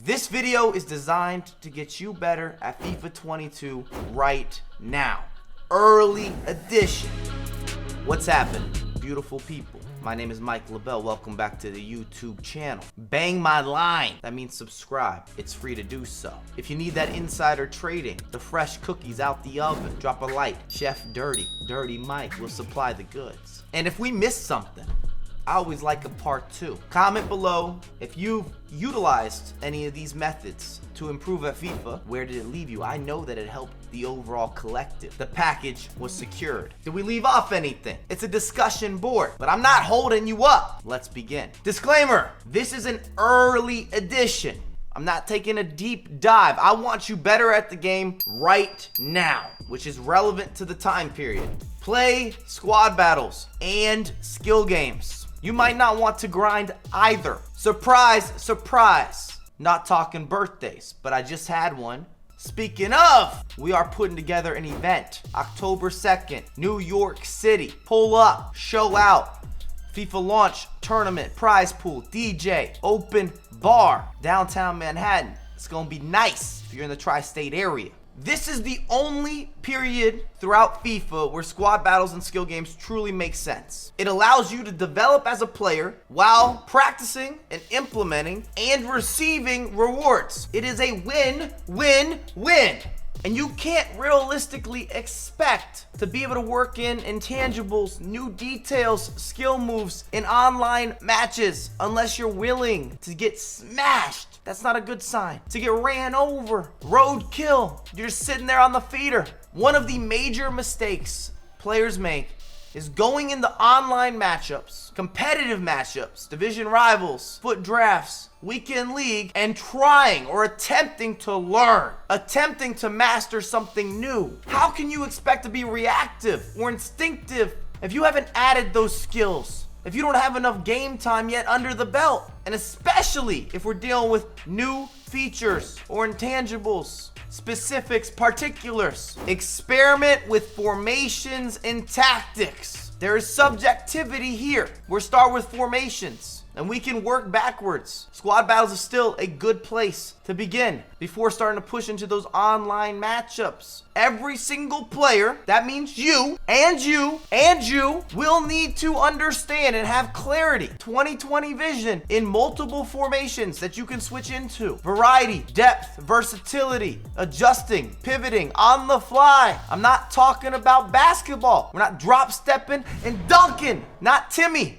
This video is designed to get you better at FIFA 22 right now. Early edition. What's happening, beautiful people? My name is LaBelle. Welcome back to the YouTube channel. Bang my line. That means subscribe. It's free to do so. If you need that insider trading, the fresh cookies out the oven, drop a like. Chef Dirty Mike will supply the goods. And if we missed something, I always like a part 2. Comment below if you've utilized any of these methods to improve at FIFA. Where did it leave you? I know that it helped the overall collective. The package was secured. Did we leave off anything? It's a discussion board, but I'm not holding you up. Let's begin. Disclaimer, this is an early edition. I'm not taking a deep dive. I want you better at the game right now, which is relevant to the time period. Play squad battles and skill games. You might not want to grind either. Surprise, surprise. Not talking birthdays, but I just had one. Speaking of, we are putting together an event. October 2nd, New York City. Pull up, show out. FIFA launch, tournament, prize pool, DJ, open bar, downtown Manhattan. It's gonna be nice if you're in the tri-state area. This is the only period throughout FIFA where squad battles and skill games truly make sense. It allows you to develop as a player while practicing and implementing and receiving rewards. It is a win-win-win. And you can't realistically expect to be able to work in intangibles, new details, skill moves in online matches unless you're willing to get smashed. That's not a good sign. To get ran over, roadkill, you're just sitting there on the feeder. One of the major mistakes players make is going into online matchups, competitive matchups, division rivals, foot drafts, weekend league, and trying or attempting to learn, attempting to master something new. How can you expect to be reactive or instinctive if you haven't added those skills? If you don't have enough game time yet under the belt? And especially if we're dealing with new features or intangibles, specifics, particulars. Experiment with formations and tactics. There is subjectivity here. We'll start with formations and we can work backwards. Squad battles is still a good place to begin before starting to push into those online matchups. Every single player, that means you and you and you, will need to understand and have clarity, 20/20 vision in multiple formations that you can switch into. Variety, depth, versatility, adjusting, pivoting on the fly. I'm not talking about basketball. We're not drop stepping and dunking. Not Timmy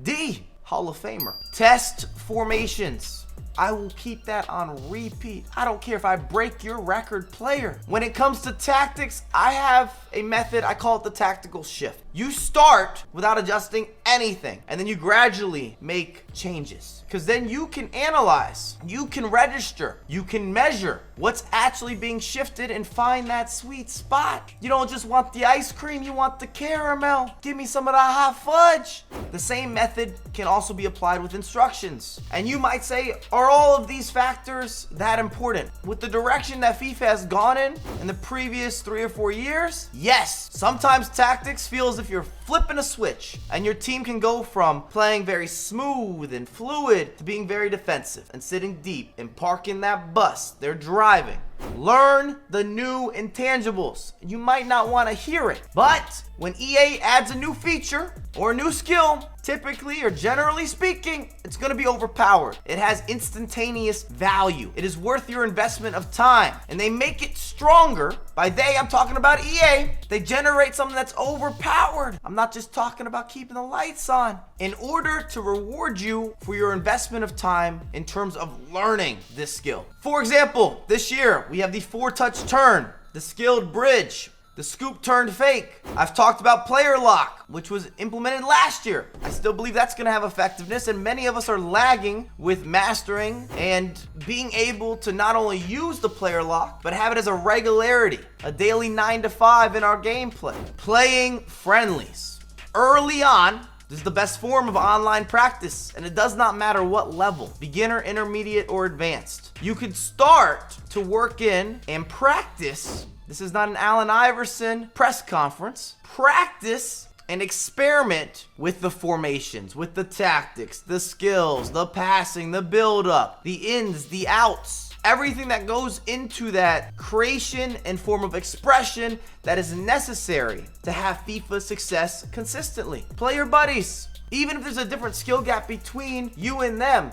D, Hall of Famer. Test formations. I will keep that on repeat. I don't care if I break your record, player. When it comes to tactics, I have a method. I call it the tactical shift. You start without adjusting anything, and then you gradually make changes. Because then you can analyze, you can register, you can measure what's actually being shifted and find that sweet spot. You don't just want the ice cream, you want the caramel. Give me some of the hot fudge. The same method can also be applied with instructions. And you might say, are all of these factors that important? With the direction that FIFA has gone in the previous 3 or 4 years, yes. Sometimes tactics feel as if you're flipping a switch and your team can go from playing very smooth and fluid to being very defensive and sitting deep and parking that bus they're driving. Learn the new intangibles. You might not want to hear it, but when EA adds a new feature or a new skill, typically or generally speaking, it's going to be overpowered. It has instantaneous value. It is worth your investment of time, and they make it stronger. By they, I'm talking about EA. They generate something that's overpowered. I'm not just talking about keeping the lights on. In order to reward you for your investment of time in terms of learning this skill. For example, this year we have the 4-touch turn, the skilled bridge, the scoop turned fake. I've talked about player lock, which was implemented last year. I still believe that's going to have effectiveness, and many of us are lagging with mastering and being able to not only use the player lock, but have it as a regularity, a daily 9 to 5 in our gameplay. Playing friendlies. Early on, this is the best form of online practice, and it does not matter what level, beginner, intermediate, or advanced. You could start to work in and practice. This is not an Allen Iverson press conference. Practice and experiment with the formations, with the tactics, the skills, the passing, the build-up, the ins, the outs. Everything that goes into that creation and form of expression that is necessary to have FIFA success consistently. Play your buddies. Even if there's a different skill gap between you and them,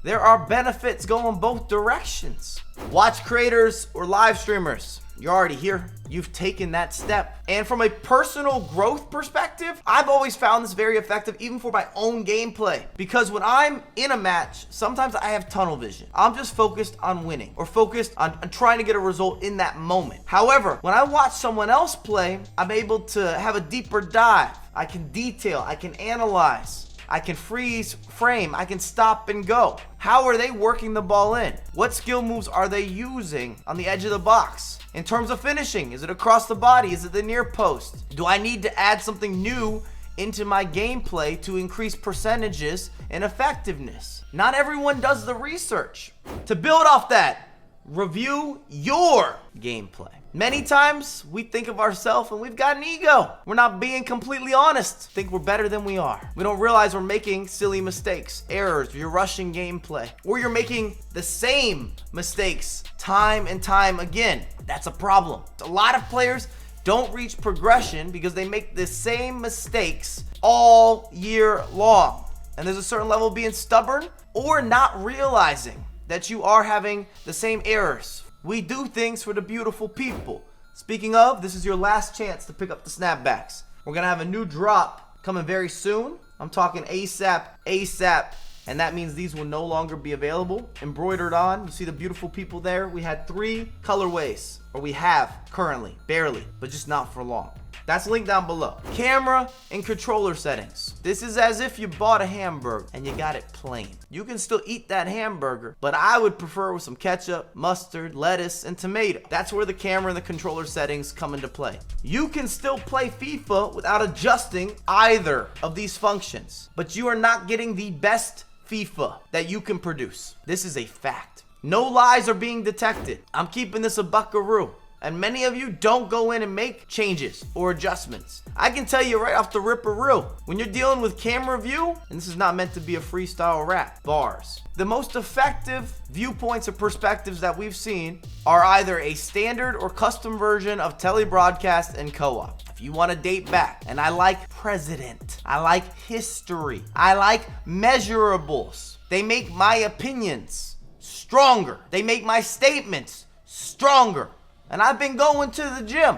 there are benefits going both directions. Watch creators or live streamers. You're already here. You've taken that step. And from a personal growth perspective, I've always found this very effective even for my own gameplay. Because when I'm in a match, sometimes I have tunnel vision. I'm just focused on winning or focused on trying to get a result in that moment. However, when I watch someone else play, I'm able to have a deeper dive. I can detail, I can analyze. I can freeze frame, I can stop and go. How are they working the ball in? What skill moves are they using on the edge of the box? In terms of finishing, is it across the body? Is it the near post? Do I need to add something new into my gameplay to increase percentages and effectiveness? Not everyone does the research. To build off that, review your gameplay. Many times we think of ourselves and we've got an ego. We're not being completely honest. Think we're better than we are. We don't realize we're making silly mistakes, errors, you're rushing gameplay, or you're making the same mistakes time and time again. That's a problem. A lot of players don't reach progression because they make the same mistakes all year long. And there's a certain level of being stubborn or not realizing that you are having the same errors. We do things for the beautiful people. Speaking of, this is your last chance to pick up the snapbacks. We're gonna have a new drop coming very soon. I'm talking ASAP. And that means these will no longer be available. Embroidered on, you see the beautiful people there. We had 3 colorways, or we have currently, barely, but just not for long. That's linked down below. Camera and controller settings. This is as if you bought a hamburger and you got it plain. You can still eat that hamburger, but I would prefer with some ketchup, mustard, lettuce, and tomato. That's where the camera and the controller settings come into play. You can still play FIFA without adjusting either of these functions, but you are not getting the best FIFA that you can produce. This is a fact. No lies are being detected. I'm keeping this a buckaroo. And many of you don't go in and make changes or adjustments. I can tell you right off the ripperoo, when you're dealing with camera view, and this is not meant to be a freestyle rap, bars. The most effective viewpoints or perspectives that we've seen are either a standard or custom version of telebroadcast and co-op. If you want to date back, and I like president, I like history, I like measurables. They make my opinions stronger. They make my statements stronger. And I've been going to the gym,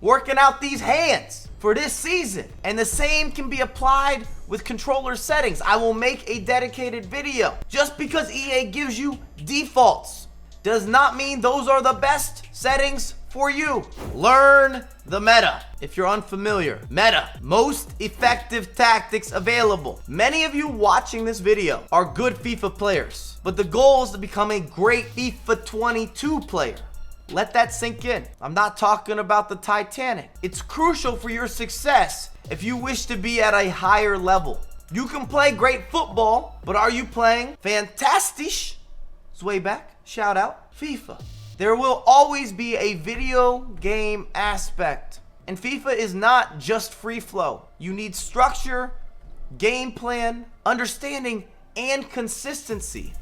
working out these hands for this season. And the same can be applied with controller settings. I will make a dedicated video. Just because EA gives you defaults does not mean those are the best settings for you. Learn the meta. If you're unfamiliar, meta, most effective tactics available. Many of you watching this video are good FIFA players, but the goal is to become a great FIFA 22 player. Let that sink in. I'm not talking about the Titanic. It's crucial for your success if you wish to be at a higher level. You can play great football, but are you playing fantastisch? It's way back. Shout out FIFA. There will always be a video game aspect. And FIFA is not just free flow. You need structure, game plan, understanding, and consistency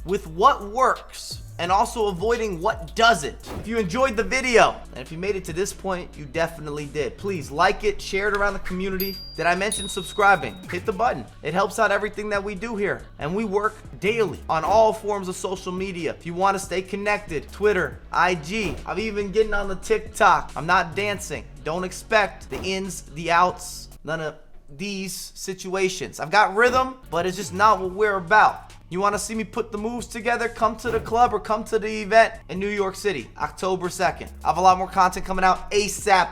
with what works, and also avoiding what doesn't. If you enjoyed the video, and if you made it to this point, you definitely did. Please like it, share it around the community. Did I mention subscribing? Hit the button. It helps out everything that we do here. And we work daily on all forms of social media. If you want to stay connected, Twitter, IG. I'm even getting on the TikTok. I'm not dancing. Don't expect the ins, the outs, none of these situations. I've got rhythm, but it's just not what we're about. You want to see me put the moves together? Come to the club or come to the event in New York City, October 2nd. I have a lot more content coming out ASAP.